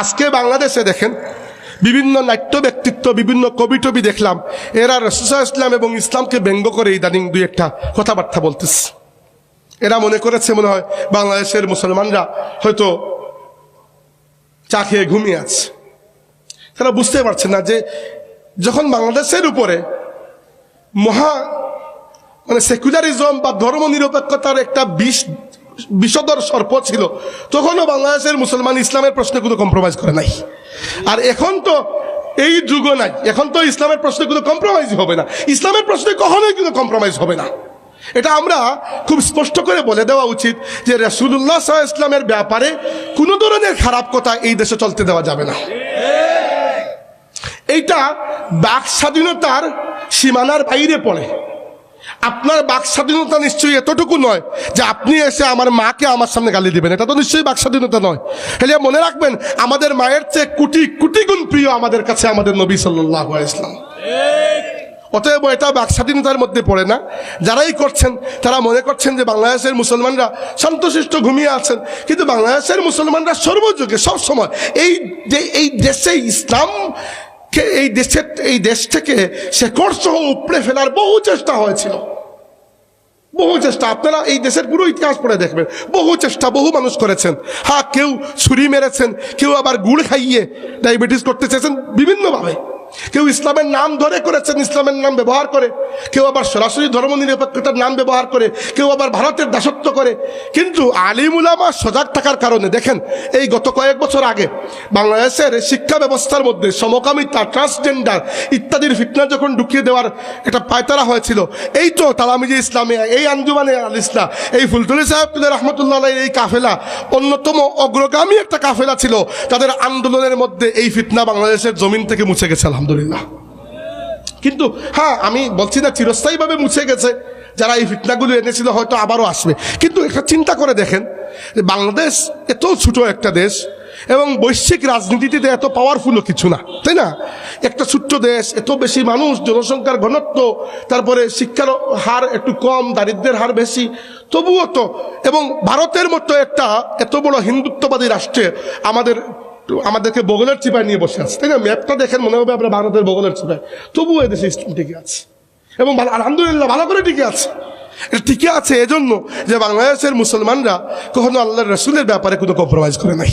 আজকে বাংলাদেশে দেখেন বিভিন্ন নাট্য ব্যক্তিত্ব, বিভিন্ন কবি টবি দেখলাম, এরা রাসূলুল্লাহ ইসলাম এবং ইসলামকে ব্যঙ্গ করে ইদানিং দুই একটা কথাবার্তা বলতেছে। এরা মনে করেছে মনে হয় বাংলাদেশের মুসলমানরা হয়তো চা খেয়ে ঘুমিয়ে আছে। তারা বুঝতে পারছে না যে যখন বাংলাদেশের উপরে সেকুলারিজম বা ধর্ম নিরপেক্ষতার একটা বিষধর সর্প ছিল, তখনও বাংলাদেশের মুসলমান ইসলামের প্রশ্নে কোনো কম্প্রোমাইজ করে নাই। আর এখন তো এই যুগ নাই, এখন তো ইসলামের প্রশ্নে কোনো কম্প্রোমাইজ হবে না, ইসলামের প্রশ্নে কখনোই কোনো কম্প্রোমাইজ হবে না। এটা আমরা খুব স্পষ্ট করে বলে দেওয়া উচিত যে রাসূলুল্লাহ সাল্লাল্লাহু আলাইহি ওয়াসাল্লামের ব্যাপারে কোনো ধরনের খারাপ কথা এই দেশে চলতে দেওয়া যাবে না। এইটা বাক স্বাধীনতার সীমানার বাইরে পড়ে। আপনার বাক স্বাধীনতা নিশ্চয়ই এতটুকু নয় যে আপনি এসে আমার মাকে আমার সামনে গালি দিবেন, এটা তো নিশ্চয়ই বাক স্বাধীনতা নয়। তাহলে মনে রাখবেন, আমাদের মায়ের চেয়ে কোটি কোটি গুণ প্রিয় আমাদের কাছে আমাদের নবী সাল্লাল্লাহু আলাইহি ওয়াসাল্লাম। অতএব এটা বাক স্বাধীনতার মধ্যে পড়ে না। যারাই করছেন তারা মনে করছেন যে বাংলাদেশের মুসলমানরা শান্তশিষ্ট ঘুমিয়ে আছেন, কিন্তু বাংলাদেশের মুসলমানরা সর্বযুগে সবসময় এই দেশে ইসলাম এই দেশ থেকে শেকড় সহ উপড়ে ফেলার বহু চেষ্টা হয়েছিল, বহু চেষ্টা। আপনারা এই দেশের পুরো ইতিহাস পড়ে দেখবেন, বহু চেষ্টা বহু মানুষ করেছেন। হ্যাঁ, কেউ ছুরি মেরেছেন, কেউ আবার গুড় খাইয়ে ডায়াবেটিস করতে চেয়েছেন বিভিন্নভাবে, কেউ ইসলামের নাম ধরে করেছেন, ইসলামের নাম ব্যবহার করে, কেউ আবার সরাসরি ধর্ম নিরপেক্ষতার নাম ব্যবহার করে, কেউ আবার ভারতের দাসত্ব করে। কিন্তু আলিম উলামা সজাগ থাকার কারণে দেখেন, এই গত কয়েক বছর আগে বাংলাদেশের শিক্ষা ব্যবস্থার মধ্যে সমকামিতা, ট্রান্সজেন্ডার ইত্যাদির ফিতনা যখন ঢুকিয়ে দেওয়ার একটা পায়তারা হয়েছিল, এই তো তালামিজি ইসলামিয়া, এই আঞ্জুমানে আল ইসলাম, এই ফুলতলি সাহেব রহমতুল্লাহ আলাইহির এই কাফেলা অন্যতম অগ্রগামী একটা কাফেলা ছিল। তাদের আন্দোলনের মধ্যে এই ফিতনা বাংলাদেশের জমিন থেকে মুছে গেছে আলহামদুলিল্লাহ। কিন্তু হ্যাঁ, আমি বলছি না চিরস্থায়ীভাবে মুছে গেছে, যারা এই ফিতনাগুলো এনেছিল হয়তো আবারও আসবে। কিন্তু একটা চিন্তা করে দেখেন, বাংলাদেশ এত ছোট একটা দেশ এবং বৈশ্বিক রাজনীতিতে এত পাওয়ারফুলও কিছু না, তাই না? একটা ছোট্ট দেশ, এত বেশি মানুষ, জনসংখ্যার ঘনত্ব, তারপরে শিক্ষার হার একটু কম, দারিদ্র্যের হার বেশি, তবুও তো, এবং ভারতের মতো একটা এত বড় হিন্দুত্ববাদী রাষ্ট্রে আমাদেরকে বগলের চিপায় নিয়ে বসে আছে, তাই না? ম্যাপটা দেখেন মনে হবে আপনার ভারতের বগলের চিপায়, তবুও এদেশে ইসলাম টিকে আছে এবং আলহামদুলিল্লাহ ভালো করে টিকে আছে। এটা টিকে আছে এজন্য যে বাংলাদেশের মুসলমানরা কখনো আল্লাহর রাসূলের ব্যাপারে কোনো কম্প্রোমাইজ করে নাই।